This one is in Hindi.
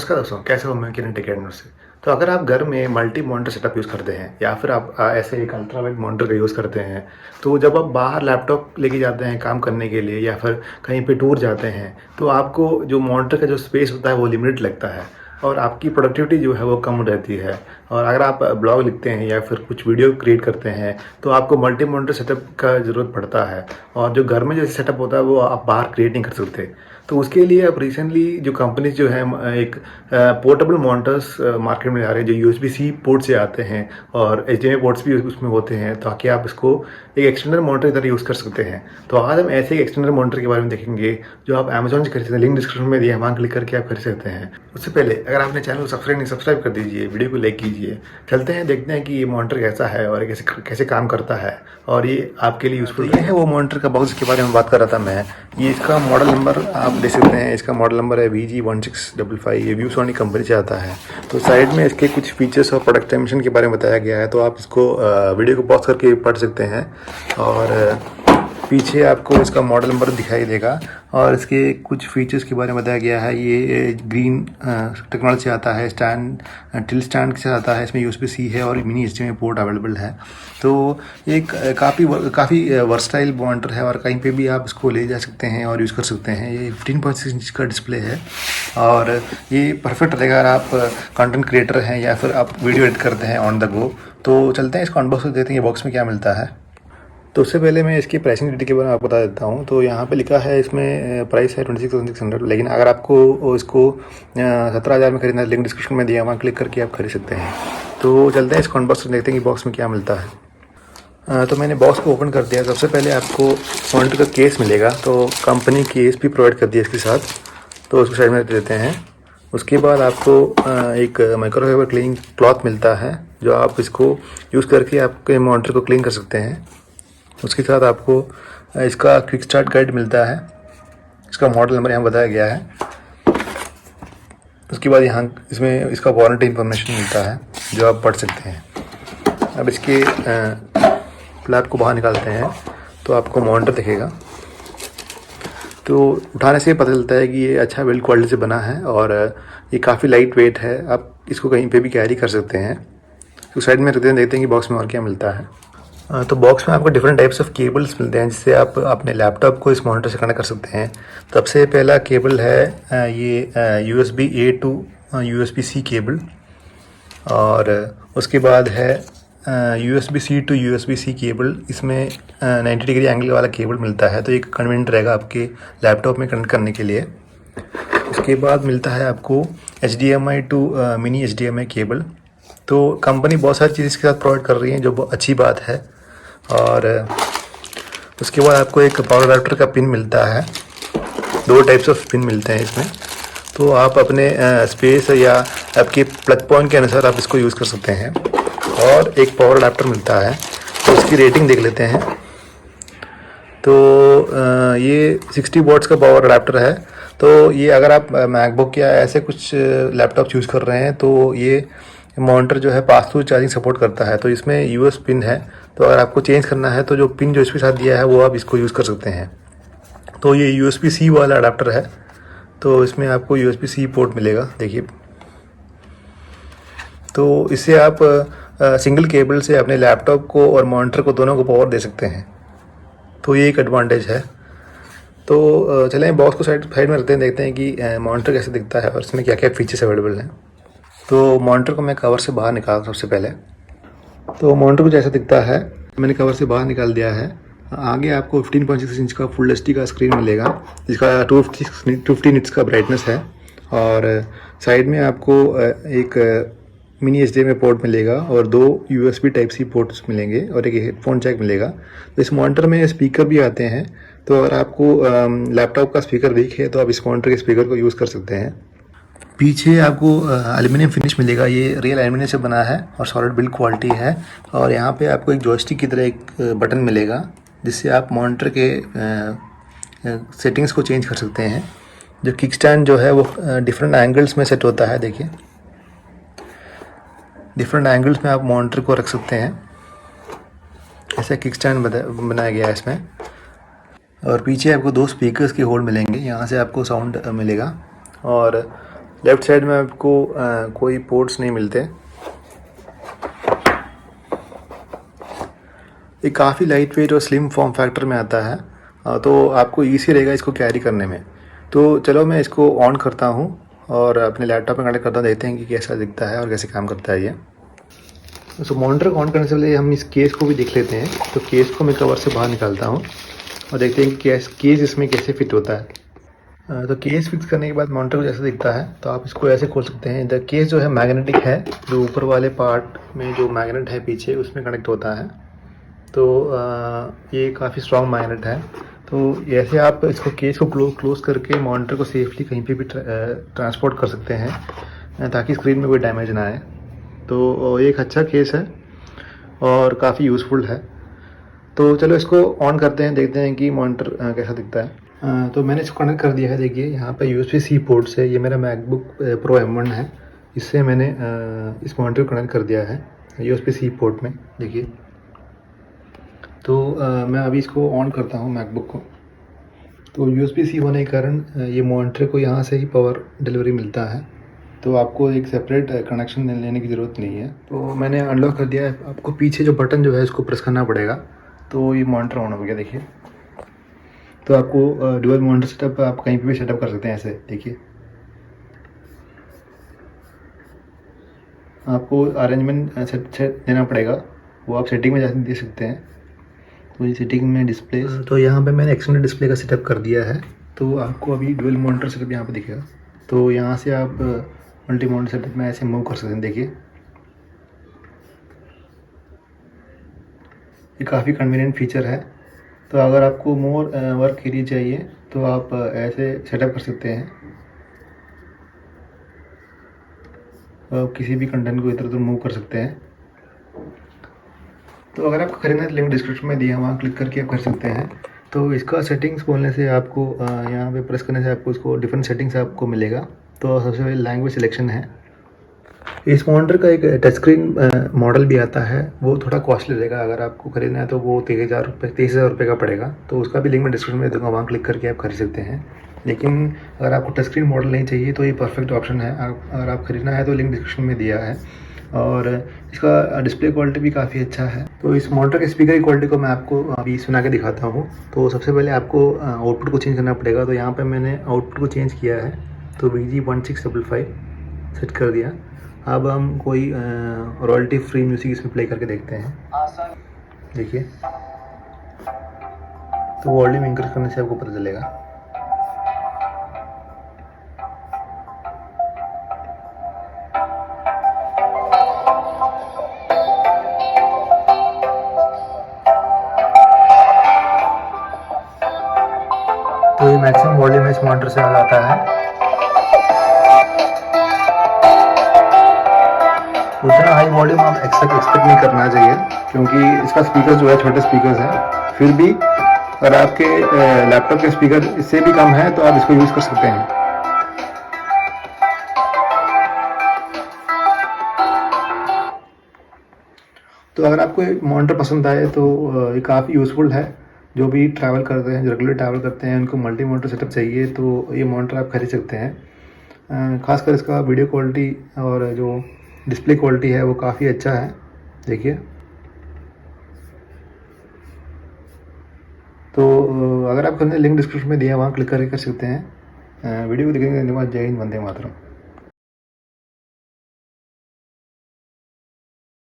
नमस्कार दोस्तों, कैसे हो? मैं किरण टेकेडनर से। तो अगर आप घर में मल्टी मॉनिटर सेटअप यूज़ करते हैं या फिर आप ऐसे एक अल्ट्रा वाइड मॉनिटर का यूज़ करते हैं, तो जब आप बाहर लैपटॉप लेके जाते हैं काम करने के लिए या फिर कहीं पे टूर जाते हैं, तो आपको जो मॉनिटर का जो स्पेस होता है वो लिमिटेड लगता है और आपकी प्रोडक्टिविटी जो है वो कम रहती है। और अगर आप ब्लॉग लिखते हैं या फिर कुछ वीडियो क्रिएट करते हैं, तो आपको मल्टी मॉनिटर सेटअप का ज़रूरत पड़ता है और जो घर में जैसे सेटअप होता है वो आप बाहर क्रिएट नहीं कर सकते। तो उसके लिए अब रिसेंटली जो कंपनीज जो है एक पोर्टेबल मॉनिटर्स मार्केट में आ रहे हैं जो यूएसबी-सी पोर्ट से आते हैं और एचडीएमआई पोर्ट्स भी उसमें होते हैं, ताकि आप इसको एक एक्सटर्नल मॉनिटर की तरह यूज़ कर सकते हैं। तो आज हम ऐसे एक एक्सटर्नल मॉनिटर के बारे में देखेंगे जो आप अमेज़न से खरीद सकते हैं। लिंक डिस्क्रिप्शन में दिया है, वहाँ क्लिक करके आप खरीद सकते हैं। उससे पहले अगर आपने चैनल को सब्सक्राइब कर दीजिए, वीडियो को लाइक कीजिए। चलते हैं, देखते हैं कि ये मॉनिटर कैसा है और कैसे कैसे काम करता है और ये आपके लिए यूज़फुल है। वो मॉनिटर का बॉक्स के बारे में बात कर रहा था मैं। ये इसका मॉडल नंबर आप देख सकते हैं, इसका मॉडल नंबर है VG1655। ये व्यूसोनिक कंपनी से आता है। तो साइड में इसके कुछ फीचर्स और प्रोडक्ट डायमेंशन के बारे में बताया गया है, तो आप इसको वीडियो को पॉज करके पढ़ सकते हैं। और पीछे आपको इसका मॉडल नंबर दिखाई देगा और इसके कुछ फीचर्स के बारे में बताया गया है। ये ग्रीन टेक्नोलॉजी से आता है, टिल स्टैंड से आता है, इसमें USB-C है और मिनी HDMI पोर्ट अवेलेबल है। तो एक काफ़ी वर्सटाइल मॉनिटर है और कहीं पे भी आप इसको ले जा सकते हैं और यूज़ कर सकते हैं। ये 15.6 इंच का डिस्प्ले है और ये परफेक्ट रहेगा अगर आप कंटेंट क्रिएटर हैं या फिर आप वीडियो एडिट करते हैं ऑन द गो। तो चलते हैं, इसको अनबॉक्स कर देते हैं, ये बॉक्स में क्या मिलता है। तो उससे पहले मैं इसकी प्राइसिंग डिटेल के बारे में आपको बता देता हूँ। तो यहाँ पे लिखा है, इसमें प्राइस है 26,600, लेकिन अगर आपको इसको 17,000 में खरीदना है, लिंक डिस्क्रिप्शन में दिया, वहाँ क्लिक करके आप खरीद सकते हैं। तो चलते हैं, इसको अनबॉक्स देखते हैं कि बॉक्स में क्या मिलता है। तो मैंने बॉक्स को ओपन कर दिया। सबसे पहले आपको मॉनिटर का केस मिलेगा, तो कंपनी केस भी प्रोवाइड कर दिया इसके साथ, तो उसको साइड में रख देते हैं। उसके बाद आपको एक माइक्रोफाइबर क्लीनिंग क्लॉथ मिलता है, जो आप इसको यूज़ करके आपके मॉनिटर को क्लीन कर सकते हैं। उसके साथ आपको इसका क्विक स्टार्ट गाइड मिलता है, इसका मॉडल नंबर यहाँ बताया गया है। उसके बाद यहाँ इसमें इसका वारंटी इंफॉर्मेशन मिलता है जो आप पढ़ सकते हैं। अब इसके फ्लैप को बाहर निकालते हैं तो आपको मॉनिटर दिखेगा। तो उठाने से पता चलता है कि ये अच्छा बिल्ड क्वालिटी से बना है और ये काफ़ी लाइट वेट है, आप इसको कहीं पे भी कैरी कर सकते हैं। तो साइड में रखते हैं, देखते हैं कि बॉक्स में और क्या मिलता है। तो बॉक्स में आपको डिफरेंट टाइप्स ऑफ केबल्स मिलते हैं, जिससे आप अपने लैपटॉप को इस मॉनिटर से कनेक्ट कर सकते हैं। सबसे पहला केबल है ये USB-A to USB-C केबल, और उसके बाद है USB-C to USB-C केबल। इसमें 90 डिग्री एंगल वाला केबल मिलता है, तो एक कन्वीनियंट रहेगा आपके लैपटॉप में कनेक्ट करने के लिए। उसके बाद मिलता है आपको HDMI to mini HDMI cable. तो कंपनी बहुत सारी चीज़ इसके साथ प्रोवाइड कर रही है, जो बहुत अच्छी बात है। और उसके बाद आपको एक पावर अडाप्टर का पिन मिलता है, 2 टाइप्स ऑफ पिन मिलते हैं इसमें। तो आप अपने स्पेस या आपके प्लग पॉइंट के अनुसार आप इसको यूज़ कर सकते हैं। और एक पावर अडाप्टर मिलता है, तो इसकी रेटिंग देख लेते हैं। तो ये 60 वॉट्स का पावर अडाप्टर है। तो ये अगर आप मैकबुक या ऐसे कुछ लैपटॉप यूज़ कर रहे हैं, तो ये मॉनिटर जो है पास थ्रू चार्जिंग सपोर्ट करता है। तो इसमें यूएस पिन है, तो अगर आपको चेंज करना है तो जो पिन जो इसके साथ दिया है वो आप इसको यूज़ कर सकते हैं। तो ये USB-C वाला अडाप्टर है, तो इसमें आपको USB-C पोर्ट मिलेगा, देखिए। तो इससे आप सिंगल केबल से अपने लैपटॉप को और मॉनिटर को दोनों को पावर दे सकते हैं, तो ये एक एडवांटेज है। तो चलें, बॉक्स को साइड में रखते हैं, देखते हैं कि मॉनिटर कैसे दिखता है और इसमें क्या क्या फीचर्स अवेलेबल हैं। तो मॉनिटर को मैं कवर से बाहर निकाल सबसे पहले। तो मॉनिटर कुछ ऐसा दिखता है, मैंने कवर से बाहर निकाल दिया है। आगे आपको 15.6 इंच का फुल HD का स्क्रीन मिलेगा, जिसका 250 निट्स का ब्राइटनेस है। और साइड में आपको एक मिनी HDMI पोर्ट मिलेगा और 2 USB Type-C पोर्ट्स मिलेंगे और एक हेडफोन जैक मिलेगा। तो इस मॉनिटर में स्पीकर भी आते हैं, तो अगर आपको लैपटॉप का स्पीकर वीक है तो आप इस मॉनिटर के स्पीकर को यूज़ कर सकते हैं। पीछे आपको एल्युमिनियम फिनिश मिलेगा, ये रियल एल्युमिनियम से बना है और सॉलिड बिल्ड क्वालिटी है। और यहाँ पे आपको एक जॉयस्टिक की तरह एक बटन मिलेगा, जिससे आप मॉनिटर के सेटिंग्स को चेंज कर सकते हैं। जो किक स्टैंड जो है वो डिफरेंट एंगल्स में सेट होता है, देखिए। डिफरेंट एंगल्स में आप मॉनिटर को रख सकते हैं, ऐसा किक स्टैंड बनाया गया है इसमें। और पीछे आपको 2 स्पीकर्स के होल मिलेंगे, यहाँ से आपको साउंड मिलेगा। और लेफ़्ट साइड में आपको कोई पोर्ट्स नहीं मिलते। ये काफ़ी लाइट वेट और स्लिम फॉर्म फैक्टर में आता है, तो आपको ईज़ी रहेगा इसको कैरी करने में। तो चलो मैं इसको ऑन करता हूँ और अपने लैपटॉप में कनेक्ट करता हूँ, देखते हैं कि कैसा दिखता है और कैसे काम करता है ये। तो मॉनिटर को ऑन करने से पहले हम इस केस को भी देख लेते हैं। तो केस को मैं कवर से बाहर निकालता हूँ और देखते हैं कि केस इसमें कैसे फिट होता है। तो केस फिक्स करने के बाद मॉनिटर जैसा दिखता है, तो आप इसको ऐसे खोल सकते हैं। द केस जो है मैग्नेटिक है, जो ऊपर वाले पार्ट में जो मैग्नेट है पीछे उसमें कनेक्ट होता है। तो ये काफ़ी स्ट्रॉन्ग मैग्नेट है। तो ऐसे आप इसको केस को क्लोज करके मॉनिटर को सेफली कहीं पे भी ट्रांसपोर्ट कर सकते हैं, ताकि स्क्रीन में कोई डैमेज ना आए। तो ये एक अच्छा केस है और काफ़ी यूज़फुल है। तो चलो इसको ऑन करते हैं, देखते हैं कि मॉनिटर कैसा दिखता है। तो मैंने इसको कनेक्ट कर दिया है। देखिए यहाँ पे USB-C पोर्ट्स है। ये मेरा मैकबुक प्रो M1 है, इससे मैंने इस मॉनिटर को कनेक्ट कर दिया है USB-C पोर्ट में। देखिए, तो मैं अभी इसको ऑन करता हूँ मैकबुक को। तो USB-C होने के कारण ये मॉनिटर को यहाँ से ही पावर डिलीवरी मिलता है, तो आपको एक सेपरेट कनेक्शन लेने की ज़रूरत नहीं है। तो मैंने अनलॉक कर दिया है। आपको पीछे जो बटन जो है इसको प्रेस करना पड़ेगा, तो ये मॉनिटर ऑन हो गया। देखिए, तो आपको डुअल मॉनिटर सेटअप आप कहीं पे भी सेटअप कर सकते हैं ऐसे। देखिए, आपको अरेंजमेंट सेट देना पड़ेगा, वो आप सेटिंग में जाके दे सकते हैं। तो ये सेटिंग में डिस्प्ले, तो यहाँ पे मैंने एक्सटर्नल डिस्प्ले का सेटअप कर दिया है। तो आपको अभी डुअल मॉनिटर सेटअप यहाँ पे दिखेगा। तो यहाँ से आप मल्टी मॉनिटर सेटअप में ऐसे मूव कर सकते हैं। देखिए, ये काफ़ी कन्वीनियंट फीचर है। तो अगर आपको मोर वर्क एरिया चाहिए तो आप ऐसे सेटअप कर सकते हैं। आप किसी भी कंटेंट को इधर उधर मूव कर सकते हैं। तो अगर आपको खरीदना है तो लिंक डिस्क्रिप्शन में दिया है, वहाँ क्लिक करके आप कर सकते हैं। तो इसका सेटिंग्स बोलने से आपको यहाँ पे प्रेस करने से आपको इसको डिफरेंट सेटिंग्स आपको मिलेगा। तो सबसे पहले लैंग्वेज सिलेक्शन है। इस मॉनिटर का एक टच स्क्रीन मॉडल भी आता है, वो थोड़ा कॉस्टली रहेगा। अगर आपको खरीदना है तो वो 23,000 रुपये का पड़ेगा। तो उसका भी लिंक मैं डिस्क्रिप्शन में दूँगा, वहाँ क्लिक करके आप खरीद सकते हैं। लेकिन अगर आपको टच स्क्रीन मॉडल नहीं चाहिए तो ये परफेक्ट ऑप्शन है। अगर आप खरीदना है तो लिंक डिस्क्रिप्शन में दिया है। और इसका डिस्प्ले क्वालिटी भी काफ़ी अच्छा है। तो इस मॉनिटर के स्पीकर की क्वालिटी को मैं आपको अभी सुना के दिखाता हूँ। तो सबसे पहले आपको आउटपुट को चेंज करना पड़ेगा। तो यहाँ पे मैंने आउटपुट को चेंज किया है, तो VG1655 सेट कर दिया। अब हम कोई रॉयल्टी फ्री म्यूज़िक इसमें प्ले करके देखते हैं। देखिए, तो वॉल्यूम इंक्रीज करने से आपको पता चलेगा। तो ये मैक्सिमम वॉल्यूम इस मॉनिटर से आ जाता है। उतना हाई वॉल्यूम आप एक्सपेक्ट नहीं करना चाहिए, क्योंकि इसका स्पीकर जो है छोटे स्पीकर्स हैं। फिर भी अगर आपके लैपटॉप के स्पीकर इससे भी कम है तो आप इसको यूज़ कर सकते हैं। तो अगर आपको ये मॉनिटर पसंद आए तो ये काफ़ी यूज़फुल है। जो भी ट्रैवल करते हैं, जो रेगुलर ट्रैवल करते हैं, उनको मल्टी मॉनिटर सेटअप चाहिए तो ये मॉनिटर आप खरीद सकते हैं। ख़ासकर इसका वीडियो क्वालिटी और जो डिस्प्ले क्वालिटी है वो काफ़ी अच्छा है। देखिए, तो अगर आप खरीदना लिंक डिस्क्रिप्शन में दिया है, वहाँ क्लिक करके कर सकते हैं। वीडियो को देखने के बाद जय हिंद, वंदे मातरम।